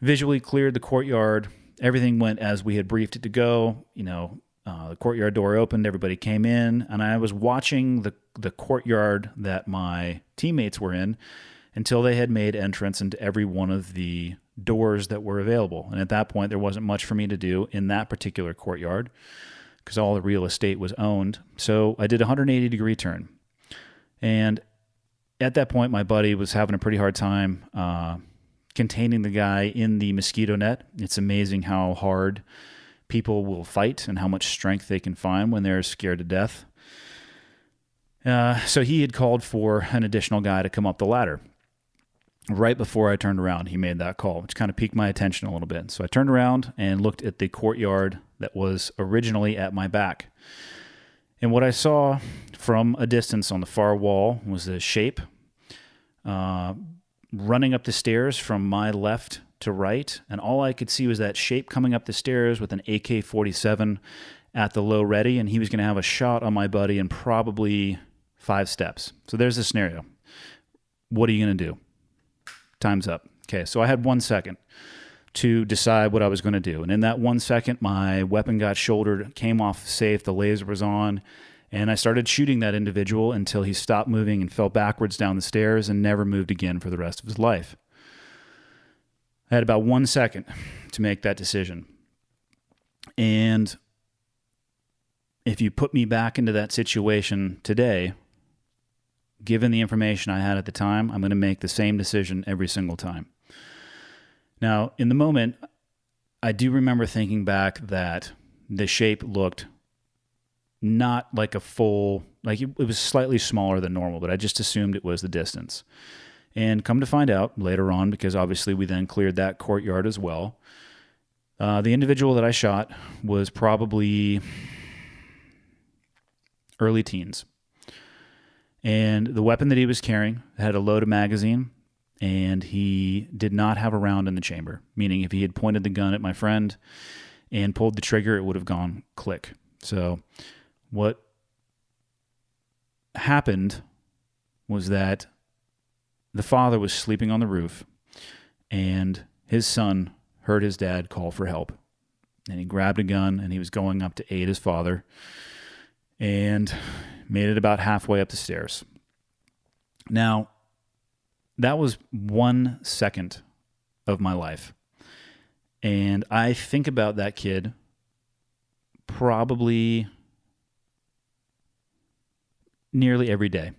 visually cleared the courtyard. Everything went as we had briefed it to go. You know, the courtyard door opened, everybody came in, and I was watching the courtyard that my teammates were in until they had made entrance into every one of the doors that were available. And at that point, there wasn't much for me to do in that particular courtyard because all the real estate was owned. So I did a 180-degree turn. And at that point, my buddy was having a pretty hard time containing the guy in the mosquito net. It's amazing how hard people will fight and how much strength they can find when they're scared to death. So he had called for an additional guy to come up the ladder. Right before I turned around, he made that call, which kind of piqued my attention a little bit. So I turned around and looked at the courtyard that was originally at my back. And what I saw from a distance on the far wall was a shape running up the stairs from my left to right. And all I could see was that shape coming up the stairs with an AK-47 at the low ready. And he was going to have a shot on my buddy in probably 5 steps. So there's the scenario. What are you going to do? Time's up. Okay, so I had 1 second to decide what I was going to do. And in that 1 second, my weapon got shouldered, came off the safe, the laser was on, and I started shooting that individual until he stopped moving and fell backwards down the stairs and never moved again for the rest of his life. I had about 1 second to make that decision. And if you put me back into that situation today, given the information I had at the time, I'm going to make the same decision every single time. Now, in the moment, I do remember thinking back that the shape looked not like a full, like it was slightly smaller than normal, but I just assumed it was the distance. And come to find out later on, because obviously we then cleared that courtyard as well, the individual that I shot was probably early teens. And the weapon that he was carrying had a loaded magazine, and he did not have a round in the chamber, meaning if he had pointed the gun at my friend and pulled the trigger, it would have gone click. So what happened was that the father was sleeping on the roof, and his son heard his dad call for help. And he grabbed a gun, and he was going up to aid his father, and made it about halfway up the stairs. Now, that was 1 second of my life. And I think about that kid probably nearly every day.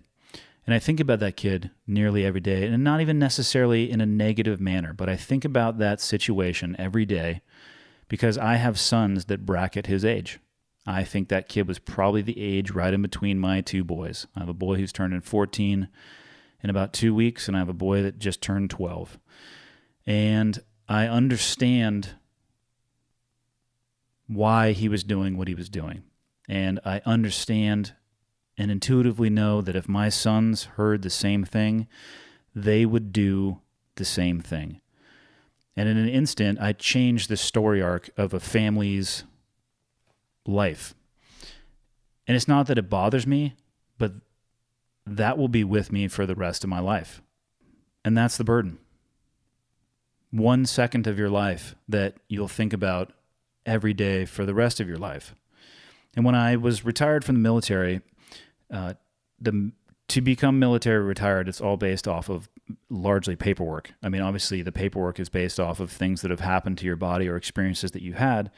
And I think about that kid nearly every day, and not even necessarily in a negative manner, but I think about that situation every day because I have sons that bracket his age. I think that kid was probably the age right in between my 2 boys. I have a boy who's turning 14 in about 2 weeks, and I have a boy that just turned 12. And I understand why he was doing what he was doing. And I understand and intuitively know that if my sons heard the same thing, they would do the same thing. And in an instant, I changed the story arc of a family's life. And it's not that it bothers me, but that will be with me for the rest of my life. And that's the burden. 1 second of your life that you'll think about every day for the rest of your life. And when I was retired from the military, to become military retired, it's all based off of largely paperwork. I mean, obviously the paperwork is based off of things that have happened to your body or experiences that you had.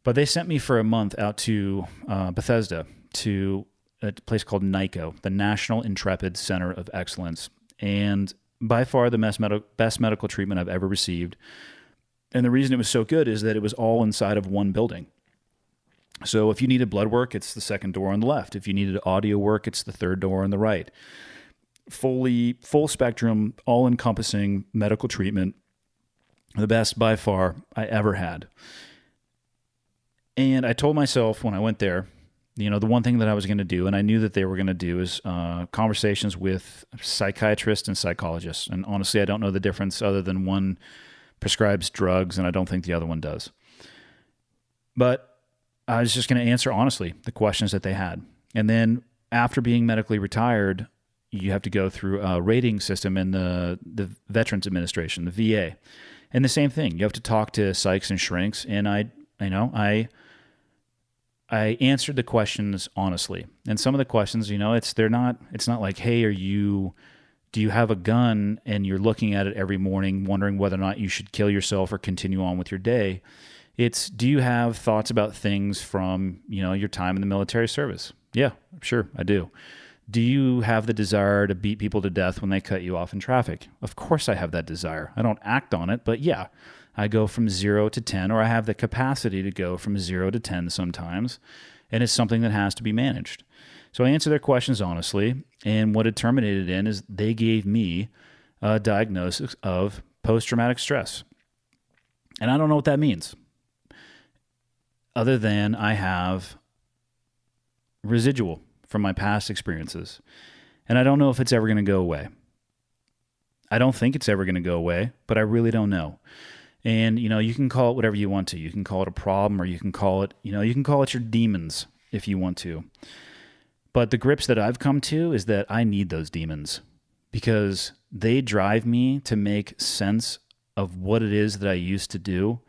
But they sent me for a month out to Bethesda, to a place called NICO, the National Intrepid Center of Excellence. And by far the best medical treatment I've ever received. And the reason it was so good is that it was all inside of one building. So if you needed blood work, it's the second door on the left. If you needed audio work, it's the third door on the right. Full spectrum, all-encompassing medical treatment. The best by far I ever had. And I told myself when I went there, the one thing that I was going to do, and I knew that they were going to do, is conversations with psychiatrists and psychologists. And honestly, I don't know the difference other than one prescribes drugs, and I don't think the other one does. But I was just going to answer honestly the questions that they had. And then after being medically retired, you have to go through a rating system in the Veterans Administration, the VA. And the same thing. You have to talk to psychs and shrinks. And I answered the questions honestly. And some of the questions, it's not like, hey, do you have a gun and you're looking at it every morning wondering whether or not you should kill yourself or continue on with your day? It's, do you have thoughts about things from, your time in the military service? Yeah, sure, I do. Do you have the desire to beat people to death when they cut you off in traffic? Of course I have that desire. I don't act on it, but yeah, I go from 0 to 10, or I have the capacity to go from 0 to 10 sometimes, and it's something that has to be managed. So I answer their questions honestly, and what it terminated in is they gave me a diagnosis of post-traumatic stress. And I don't know what that means, other than I have residual from my past experiences. And I don't know if it's ever going to go away. I don't think it's ever going to go away, but I really don't know. And, you can call it whatever you want to. You can call it a problem, or you can call it, you can call it your demons if you want to. But the grips that I've come to is that I need those demons because they drive me to make sense of what it is that I used to do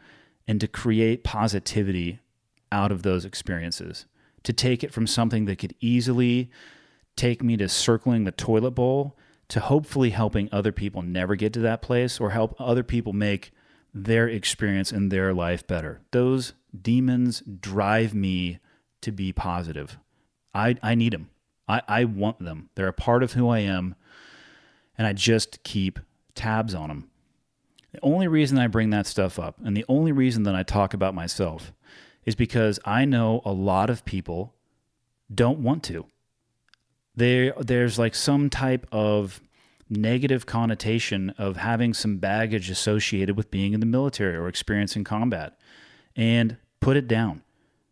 and to create positivity out of those experiences, to take it from something that could easily take me to circling the toilet bowl to hopefully helping other people never get to that place or help other people make their experience in their life better. Those demons drive me to be positive. I need them. I want them. They're a part of who I am, and I just keep tabs on them. The only reason I bring that stuff up, and the only reason that I talk about myself, is because I know a lot of people don't want to. There's like some type of negative connotation of having some baggage associated with being in the military or experiencing combat. And put it down.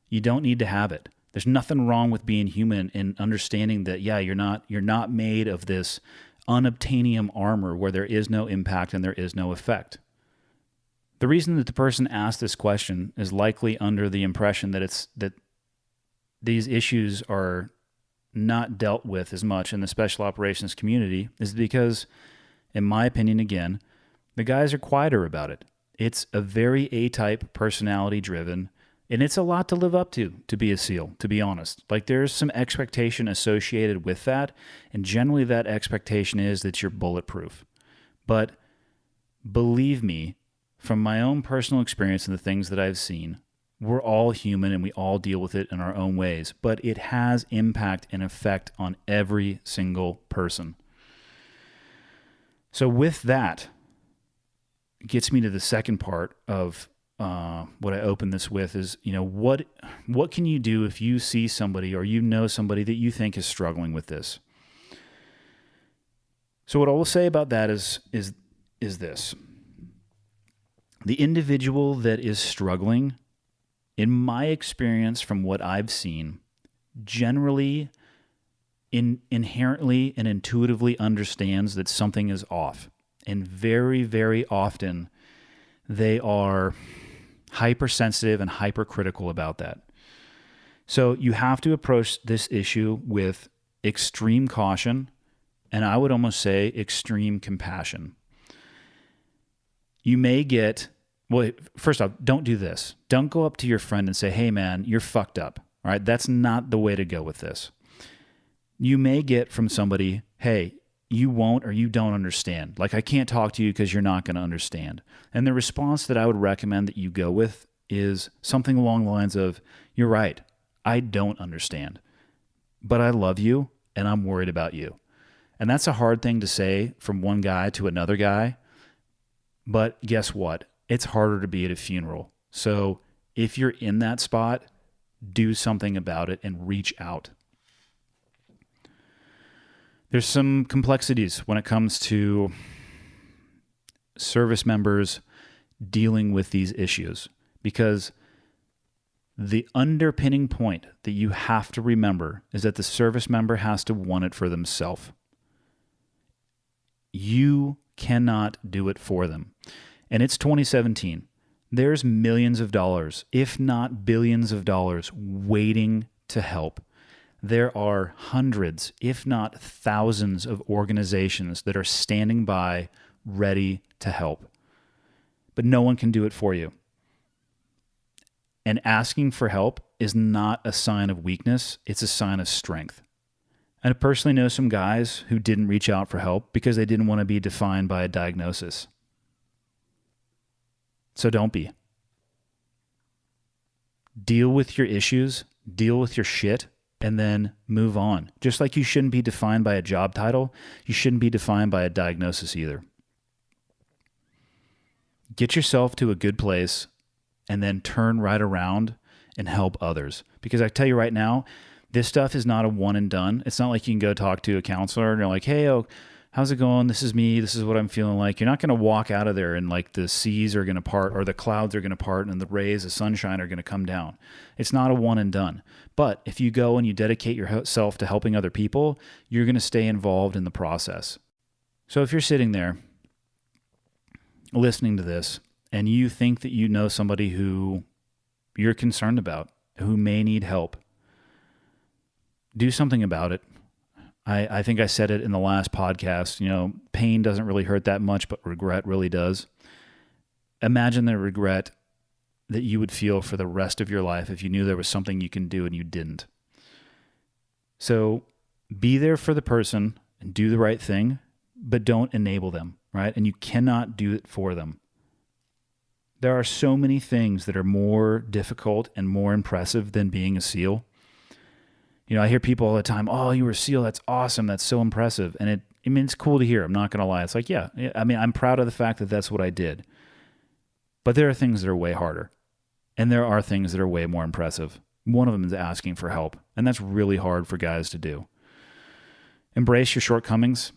You don't need to have it. There's nothing wrong with being human and understanding that, yeah, you're not made of this unobtainium armor where there is no impact and there is no effect. The reason that the person asked this question is likely under the impression that these issues are not dealt with as much in the special operations community is because, in my opinion, again, the guys are quieter about it. It's a very A-type, personality-driven, and it's a lot to live up to be a SEAL, to be honest. Like, there's some expectation associated with that, and generally that expectation is that you're bulletproof. But believe me, from my own personal experience and the things that I've seen, we're all human and we all deal with it in our own ways, but it has impact and effect on every single person. So with that, it gets me to the second part of what I open this with is, what can you do if you see somebody or you know somebody that you think is struggling with this? So what I will say about that is this. The individual that is struggling, in my experience from what I've seen, generally inherently and intuitively understands that something is off. And very, very often they are hypersensitive and hypercritical about that. So you have to approach this issue with extreme caution, and I would almost say extreme compassion. You may get, well, first off, don't do this. Don't go up to your friend and say, hey man, you're fucked up. All right, that's not the way to go with this. You may get from somebody, hey, you won't or you don't understand. Like, I can't talk to you because you're not going to understand. And the response that I would recommend that you go with is something along the lines of, you're right, I don't understand, but I love you and I'm worried about you. And that's a hard thing to say from one guy to another guy. But guess what? It's harder to be at a funeral. So if you're in that spot, do something about it and reach out. There's some complexities when it comes to service members dealing with these issues, because the underpinning point that you have to remember is that the service member has to want it for themselves. You cannot do it for them. And it's 2017. There's millions of dollars, if not billions of dollars, waiting to help. There are hundreds, if not thousands, of organizations that are standing by, ready to help. But no one can do it for you. And asking for help is not a sign of weakness, it's a sign of strength. And I personally know some guys who didn't reach out for help because they didn't want to be defined by a diagnosis. So don't be. Deal with your issues, deal with your shit, and then move on. Just like you shouldn't be defined by a job title, you shouldn't be defined by a diagnosis either. Get yourself to a good place and then turn right around and help others. Because I tell you right now, this stuff is not a one and done. It's not like you can go talk to a counselor and you're like, hey, how's it going? This is me. This is what I'm feeling like. You're not going to walk out of there and like the seas are going to part or the clouds are going to part and the rays of sunshine are going to come down. It's not a one and done. But if you go and you dedicate yourself to helping other people, you're going to stay involved in the process. So if you're sitting there listening to this and you think that you know somebody who you're concerned about, who may need help, do something about it. I think I said it in the last podcast, pain doesn't really hurt that much, but regret really does. Imagine the regret that you would feel for the rest of your life if you knew there was something you can do and you didn't. So be there for the person and do the right thing, but don't enable them, right? And you cannot do it for them. There are so many things that are more difficult and more impressive than being a SEAL. I hear people all the time, oh, you were a SEAL. That's awesome. That's so impressive. And it's cool to hear. I'm not going to lie. It's like, yeah, I'm proud of the fact that that's what I did. But there are things that are way harder. And there are things that are way more impressive. One of them is asking for help. And that's really hard for guys to do. Embrace your shortcomings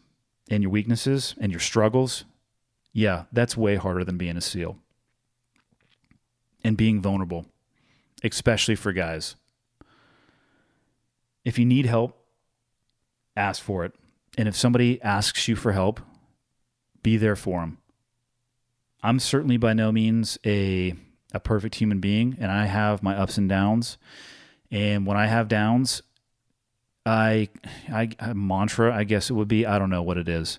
and your weaknesses and your struggles. Yeah, that's way harder than being a SEAL. And being vulnerable, especially for guys. If you need help, ask for it. And if somebody asks you for help, be there for them. I'm certainly by no means a perfect human being, and I have my ups and downs. And when I have downs, a mantra, I guess it would be, I don't know what it is.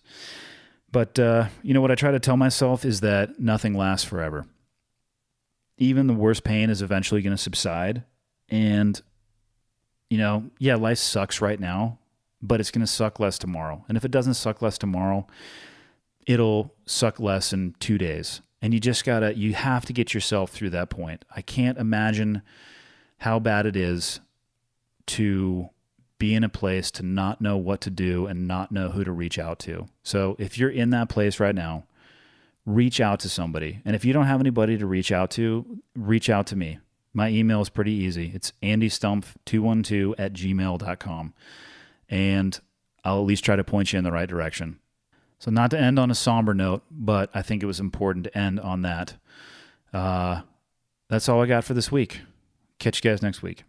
But what I try to tell myself is that nothing lasts forever. Even the worst pain is eventually going to subside. And life sucks right now, but it's going to suck less tomorrow. And if it doesn't suck less tomorrow, it'll suck less in 2 days. And you have to get yourself through that point. I can't imagine how bad it is to be in a place to not know what to do and not know who to reach out to. So if you're in that place right now, reach out to somebody. And if you don't have anybody to reach out to me. My email is pretty easy. It's andystump212@gmail.com. And I'll at least try to point you in the right direction. So not to end on a somber note, but I think it was important to end on that. That's all I got for this week. Catch you guys next week.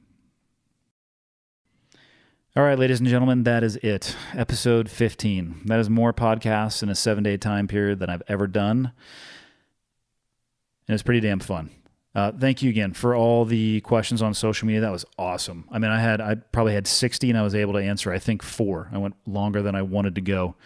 All right, ladies and gentlemen, that is it. Episode 15. That is more podcasts in a 7-day time period than I've ever done. And it's pretty damn fun. Thank you again for all the questions on social media. That was awesome. I probably had 60 and I was able to answer, I think 4. I went longer than I wanted to go.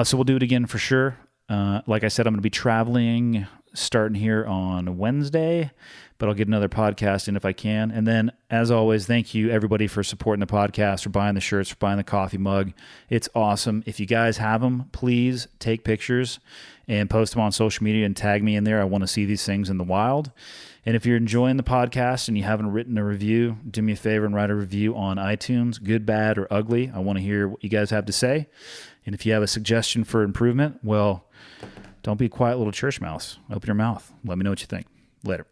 So we'll do it again for sure. Like I said, I'm going to be traveling starting here on Wednesday, but I'll get another podcast in if I can. And then, as always, thank you everybody for supporting the podcast, for buying the shirts, for buying the coffee mug. It's awesome. If you guys have them, please take pictures and post them on social media and tag me in there. I want to see these things in the wild. And if you're enjoying the podcast and you haven't written a review, do me a favor and write a review on iTunes, good, bad, or ugly. I want to hear what you guys have to say. And if you have a suggestion for improvement, well, don't be a quiet little church mouse. Open your mouth. Let me know what you think. Later.